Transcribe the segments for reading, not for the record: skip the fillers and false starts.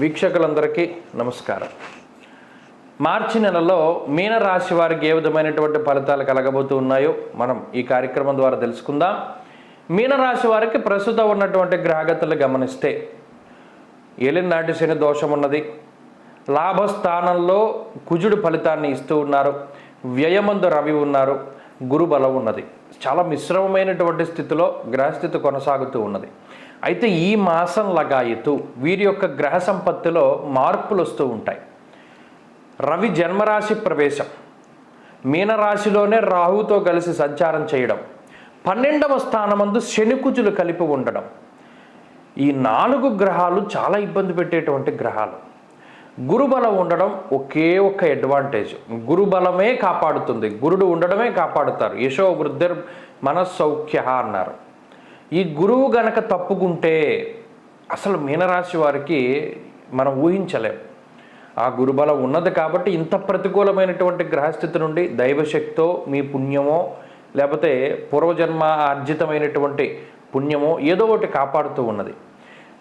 వీక్షకులందరికీ నమస్కారం. మార్చి నెలలో మీనరాశి వారికి ఏ విధమైనటువంటి ఫలితాలు కలగబోతూ ఉన్నాయో మనం ఈ కార్యక్రమం ద్వారా తెలుసుకుందాం. మీనరాశి వారికి ప్రస్తుతం ఉన్నటువంటి గ్రహగతులు గమనిస్తే ఏలినాటి శని దోషం ఉన్నది, లాభస్థానంలో కుజుడు ఫలితాన్ని ఇస్తూ ఉన్నారు, వ్యయమందు రవి ఉన్నారు, గురుబలం ఉన్నది. చాలా మిశ్రమమైనటువంటి స్థితిలో గ్రహస్థితి కొనసాగుతూ ఉన్నది. అయితే ఈ మాసం లగాయతు వీరి యొక్క గ్రహ సంపత్తిలో మార్పులు వస్తూ ఉంటాయి. రవి జన్మరాశి ప్రవేశం, మీనరాశిలోనే రాహుతో కలిసి సంచారం చేయడం, 12వ స్థానమందు శని కుజులు కలిపి ఉండడం, ఈ 4 గ్రహాలు చాలా ఇబ్బంది పెట్టేటువంటి గ్రహాలు. గురుబలం ఉండడం ఒకే ఒక్క అడ్వాంటేజ్, గురుబలమే కాపాడుతుంది, గురుడు ఉండడమే కాపాడుతారు. యశో వృద్ధిర్ మనస్సౌఖ్య అన్నారు. ఈ గురువు గనక తప్పుకుంటే అసలు మీనరాశి వారికి మనం ఊహించలేం. ఆ గురుబలం ఉన్నది కాబట్టి ఇంత ప్రతికూలమైనటువంటి గ్రహస్థితి నుండి దైవశక్తో మీ పుణ్యమో లేకపోతే పూర్వజన్మ ఆర్జితమైనటువంటి పుణ్యమో ఏదో ఒకటి కాపాడుతూ ఉన్నది.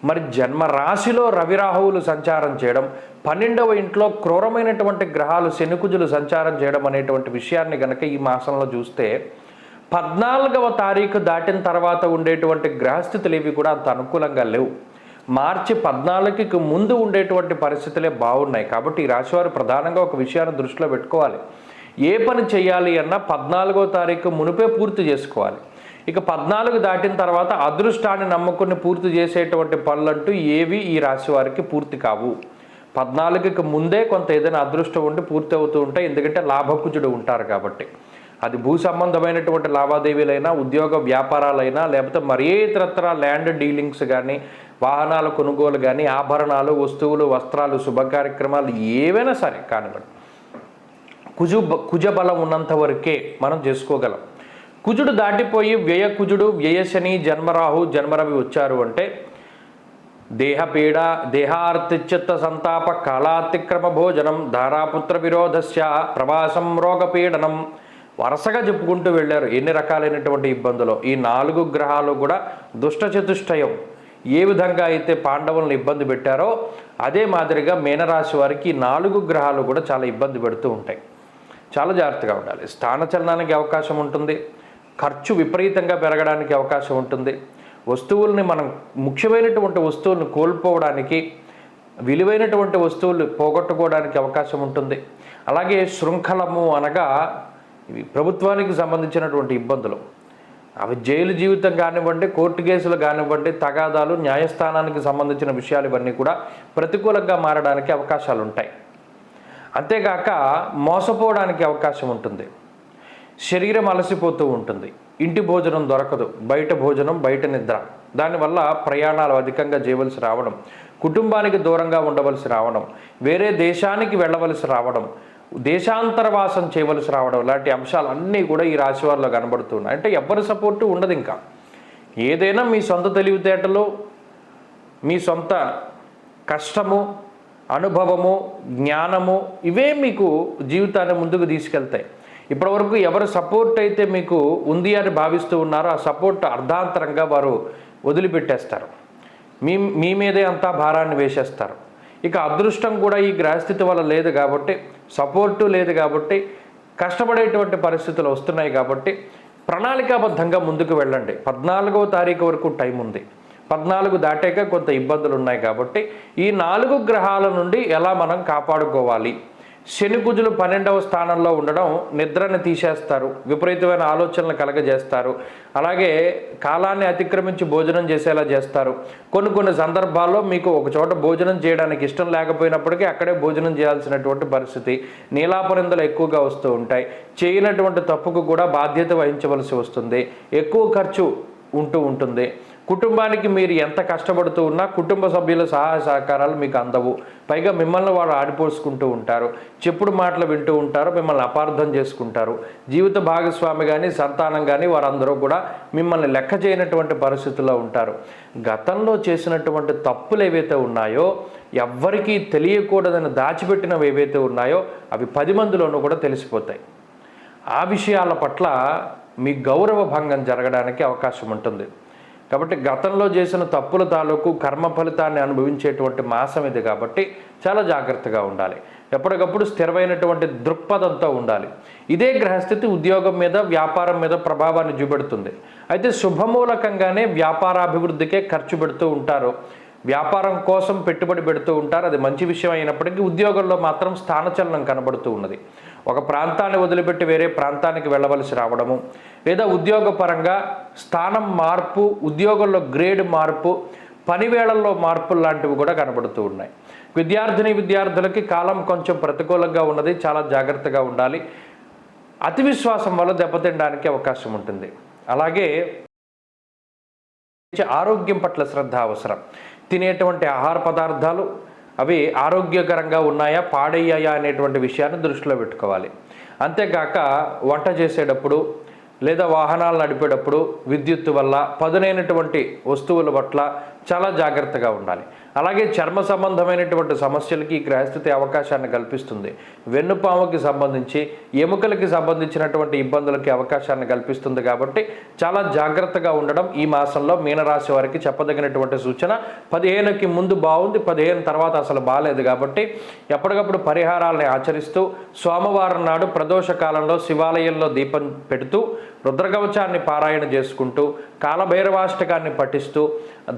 మరి జన్మరాశిలో రవిరాహువులు సంచారం చేయడం, 12వ ఇంట్లో క్రూరమైనటువంటి గ్రహాలు శనికుజులు సంచారం చేయడం అనేటువంటి విషయాన్ని గనక ఈ మాసంలో చూస్తే 14వ తారీఖు దాటిన తర్వాత ఉండేటువంటి గ్రహస్థితులు ఇవి కూడా అంత అనుకూలంగా లేవు. మార్చి 14కి ముందు ఉండేటువంటి పరిస్థితులే బాగున్నాయి. కాబట్టి ఈ రాశివారు ప్రధానంగా ఒక విషయాన్ని దృష్టిలో పెట్టుకోవాలి. ఏ పని చేయాలి అన్నా 14వ తారీఖు మునిపే పూర్తి చేసుకోవాలి. ఇక 14 దాటిన తర్వాత అదృష్టాన్ని నమ్ముకుని పూర్తి చేసేటువంటి పనులంటూ ఏవి ఈ రాశి వారికి పూర్తి కావు. 14కి ముందే కొంత ఏదైనా అదృష్టం ఉండి పూర్తి అవుతూ ఉంటాయి. ఎందుకంటే లాభకుజుడు ఉంటారు కాబట్టి. అది భూ సంబంధమైనటువంటి లావాదేవీలైనా, ఉద్యోగ వ్యాపారాలైనా, లేకపోతే మరే ఇతరత్ర ల్యాండ్ డీలింగ్స్ కానీ, వాహనాల కొనుగోలు కానీ, ఆభరణాలు, వస్తువులు, వస్త్రాలు, శుభ కార్యక్రమాలు ఏవైనా సరే కానివ్వండి, కుజబలం ఉన్నంత వరకే మనం చేసుకోగలం. కుజుడు దాటిపోయి వ్యయ కుజుడు, వ్యయశని, జన్మరాహు, జన్మరవి వచ్చారు అంటే దేహపీడ, దేహార్తిచిత్త సంతాప, కాలాతిక్రమ భోజనం, ధారాపుత్ర విరోధస్య, ప్రవాసం, రోగపీడనం, వరుసగా చెప్పుకుంటూ వెళ్ళారు ఎన్ని రకాలైనటువంటి ఇబ్బందులు. ఈ 4 గ్రహాలు కూడా దుష్ట చతుష్టయం. ఏ విధంగా అయితే పాండవులను ఇబ్బంది పెట్టారో అదే మాదిరిగా మీనరాశి వారికి 4 గ్రహాలు కూడా చాలా ఇబ్బంది పెడుతూ ఉంటాయి. చాలా జాగ్రత్తగా ఉండాలి. స్థానచలనానికి అవకాశం ఉంటుంది, ఖర్చు విపరీతంగా పెరగడానికి అవకాశం ఉంటుంది, వస్తువుల్ని మనం ముఖ్యమైనటువంటి వస్తువులను కోల్పోవడానికి, విలువైనటువంటి వస్తువులు పోగొట్టుకోవడానికి అవకాశం ఉంటుంది. అలాగే శృంఖలము అనగా ఇవి ప్రభుత్వానికి సంబంధించినటువంటి ఇబ్బందులు, అవి జైలు జీవితం కానివ్వండి, కోర్టు కేసులు కానివ్వండి, తగాదాలు, న్యాయస్థానానికి సంబంధించిన విషయాలు ఇవన్నీ కూడా ప్రతికూలంగా మారడానికి అవకాశాలు ఉంటాయి. అంతేగాక మోసపోవడానికి అవకాశం ఉంటుంది, శరీరం అలసిపోతూ ఉంటుంది, ఇంటి భోజనం దొరకదు, బయట భోజనం, బయట నిద్ర, దానివల్ల ప్రయాణాలు అధికంగా చేయవలసి రావడం, కుటుంబానికి దూరంగా ఉండవలసి రావడం, వేరే దేశానికి వెళ్ళవలసి రావడం, దేశాంతరవాసం చేయవలసి రావడం లాంటి అంశాలన్నీ కూడా ఈ రాశి వారిలో కనబడుతున్నాయి. అంటే ఎవరి సపోర్టు ఉండదు. ఇంకా ఏదైనా మీ సొంత తెలివితేటలు, మీ సొంత కష్టము, అనుభవము, జ్ఞానము ఇవే మీకు జీవితాన్ని ముందుకు తీసుకెళ్తాయి. ఇప్పటివరకు ఎవరు సపోర్ట్ అయితే మీకు ఉంది అని భావిస్తూ ఉన్నారో ఆ సపోర్ట్ అర్ధాంతరంగా వారు వదిలిపెట్టేస్తారు, మీ మీదే అంతా భారాన్ని వేసేస్తారు. ఇక అదృష్టం కూడా ఈ గ్రహస్థితి వల్ల లేదు కాబట్టి, సపోర్టు లేదు కాబట్టి, కష్టపడేటువంటి పరిస్థితులు వస్తున్నాయి కాబట్టి ప్రణాళికాబద్ధంగా ముందుకు వెళ్ళండి. 14వ తారీఖు వరకు టైం ఉంది. 14 దాటాక కొంత ఇబ్బందులు ఉన్నాయి కాబట్టి ఈ 4 గ్రహాల నుండి ఎలా మనం కాపాడుకోవాలి. శని కుజులు 12వ స్థానంలో ఉండడం నిద్రని తీసేస్తారు, విపరీతమైన ఆలోచనలు కలగజేస్తారు, అలాగే కాలాన్ని అతిక్రమించి భోజనం చేసేలా చేస్తారు. కొన్ని సందర్భాల్లో మీకు ఒక చోట భోజనం చేయడానికి ఇష్టం లేకపోయినప్పటికీ అక్కడే భోజనం చేయాల్సినటువంటి పరిస్థితి, నీలాపరిందలు ఎక్కువగా వస్తూ ఉంటాయి. చేయనటువంటి తప్పుకు కూడా బాధ్యత వహించవలసి వస్తుంది, ఎక్కువ ఖర్చు ఉంటూ ఉంటుంది. కుటుంబానికి మీరు ఎంత కష్టపడుతూ ఉన్నా కుటుంబ సభ్యుల సహాయ సహకారాలు మీకు అందవు. పైగా మిమ్మల్ని వాడు ఆడిపోసుకుంటూ ఉంటారు, చెప్పుడు మాటలు వింటూ ఉంటారు, మిమ్మల్ని అపార్థం చేసుకుంటారు. జీవిత భాగస్వామి కానీ, సంతానం కానీ వారందరూ కూడా మిమ్మల్ని లెక్క చేయనటువంటి పరిస్థితుల్లో ఉంటారు. గతంలో చేసినటువంటి తప్పులు ఏవైతే ఉన్నాయో, ఎవ్వరికీ తెలియకూడదని దాచిపెట్టినవి ఏవైతే ఉన్నాయో అవి 10 మందిలోనూ కూడా తెలిసిపోతాయి. ఆ విషయాల పట్ల మీ గౌరవ భంగం జరగడానికి అవకాశం ఉంటుంది. కాబట్టి గతంలో చేసిన తప్పుల తాలూకు కర్మ ఫలితాన్ని అనుభవించేటువంటి మాసం ఇది కాబట్టి చాలా జాగ్రత్తగా ఉండాలి. ఎప్పటికప్పుడు స్థిరమైనటువంటి దృక్పథంతో ఉండాలి. ఇదే గ్రహస్థితి ఉద్యోగం మీద, వ్యాపారం మీద ప్రభావాన్ని చూపెడుతుంది. అయితే శుభమూలకంగానే వ్యాపారాభివృద్ధికే ఖర్చు పెడుతూ ఉంటారు, వ్యాపారం కోసం పెట్టుబడి పెడుతూ ఉంటారు. అది మంచి విషయం అయినప్పటికీ ఉద్యోగంలో మాత్రం స్థానచలనం కనబడుతూ ఉన్నది. ఒక ప్రాంతాన్ని వదిలిపెట్టి వేరే ప్రాంతానికి వెళ్ళవలసి రావడము, లేదా ఉద్యోగపరంగా స్థానం మార్పు, ఉద్యోగంలో గ్రేడ్ మార్పు, పనివేళల్లో మార్పులు లాంటివి కూడా కనబడుతూ ఉన్నాయి. విద్యార్థులకి కాలం కొంచెం ప్రతికూలంగా ఉన్నది, చాలా జాగ్రత్తగా ఉండాలి. అతి విశ్వాసం వల్ల దెబ్బతినడానికి అవకాశం ఉంటుంది. అలాగే ఆరోగ్యం పట్ల శ్రద్ధ అవసరం. తినేటువంటి ఆహార పదార్థాలు అవి ఆరోగ్యకరంగా ఉన్నాయా, పాడయ్యాయా అనేటువంటి విషయాన్ని దృష్టిలో పెట్టుకోవాలి. అంతేకాక వంట చేసేటప్పుడు లేదా వాహనాలు నడిపేటప్పుడు విద్యుత్తు వల్ల పదునైనటువంటి వస్తువుల పట్ల చాలా జాగ్రత్తగా ఉండాలి. అలాగే చర్మ సంబంధమైనటువంటి సమస్యలకి ఈ గ్రహస్థితి అవకాశాన్ని కల్పిస్తుంది. వెన్నుపాముకి సంబంధించి, ఎముకలకి సంబంధించినటువంటి ఇబ్బందులకి అవకాశాన్ని కల్పిస్తుంది. కాబట్టి చాలా జాగ్రత్తగా ఉండడం ఈ మాసంలో మీనరాశి వారికి చెప్పదగినటువంటి సూచన. 15కి ముందు బాగుంది, 15 తర్వాత అసలు బాగాలేదు. కాబట్టి ఎప్పటికప్పుడు పరిహారాలని ఆచరిస్తూ సోమవారం నాడు ప్రదోష కాలంలో శివాలయంలో దీపం పెడుతూ రుద్రకవచాన్ని పారాయణ చేసుకుంటూ కాలభైరవాష్టకాన్ని పఠిస్తూ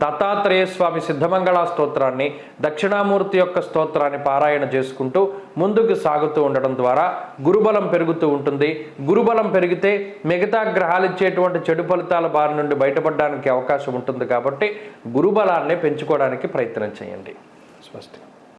దత్తాత్రేయ స్వామి సిద్ధమంగళ స్తోత్రాన్ని, దక్షిణామూర్తి యొక్క స్తోత్రాన్ని పారాయణ చేసుకుంటూ ముందుకు సాగుతూ ఉండడం ద్వారా గురుబలం పెరుగుతూ ఉంటుంది. గురుబలం పెరిగితే మిగతా గ్రహాలు ఇచ్చేటువంటి చెడు ఫలితాల బారి నుండి బయటపడడానికి అవకాశం ఉంటుంది. కాబట్టి గురుబలాన్ని పెంచుకోవడానికి ప్రయత్నం చేయండి. స్వస్తి.